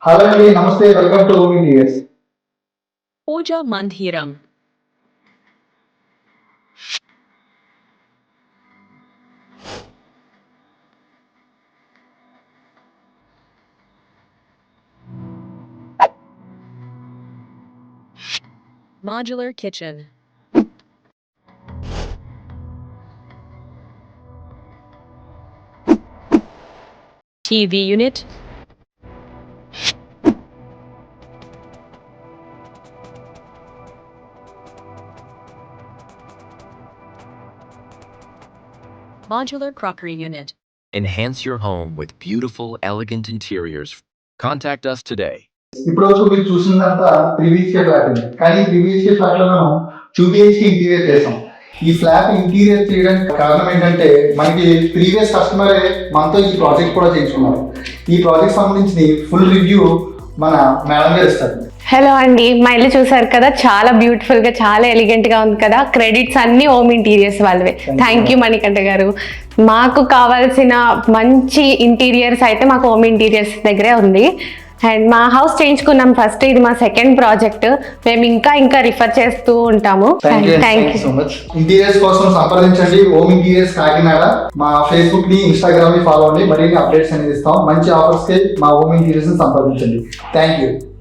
Hello అండి, నమస్తే, welcome to Omin news. Pooja Mandhiram. Modular kitchen. TV unit. Modular crockery unit. Enhance your home with beautiful, elegant interiors. Contact us today. ఇప్పుడు వరకు మీరు చూసిందంతా 3 BHK flat ఉంది, కానీ 3 BHK flat లో మనం 2 BHK ఇంటీరియర్ చేసాం. ఈ ఫ్లాట్ ఇంటీరియర్ చేయడానికి కారణం ఏంటంటే మనకి ప్రీవియస్ కస్టమరే మనతో ఈ ప్రాజెక్ట్ కూడా చేయించుకున్నారు. ఈ ప్రాజెక్ట్ సంబంధించి ఫుల్ రివ్యూ మన మేడం గారు ఇస్తారు. హలో అండి, మా ఇల్లు చూసారు కదా, చాలా బ్యూటిఫుల్ గా, చాలా ఎలిగెంట్ గా ఉంది కదా. క్రెడిట్స్ అన్ని హోమ్ ఇంటీరియర్స్ వాళ్ళవే. Thank you Manikanta garu. మాకు కావాల్సిన మంచి ఇంటీరియర్స్ అయితే మాకు హోమ్ ఇంటీరియర్స్ దగ్గరే ఉంది. అండ్ మా హౌస్ చేయించుకున్నాం ఫస్ట్, ఇది మా సెకండ్ ప్రాజెక్ట్. మేము ఇంకా రిఫర్ చేస్తూ ఉంటాము. Thank you so much. Interiors కోసం సంప్రదించండి హోమ్ ఇంటీరియర్స్ కాకినాడ. మా ఫేస్బుక్ ని, ఇన్స్టాగ్రామ్ ని ఫాలో అవ్వండి. మరిన్ని అప్డేట్స్ అనేది ఇస్తాం. మంచి ఆఫర్స్ కి మా హోమ్ ఇంటీరియర్స్ ని సంప్రదించండి. Thank you.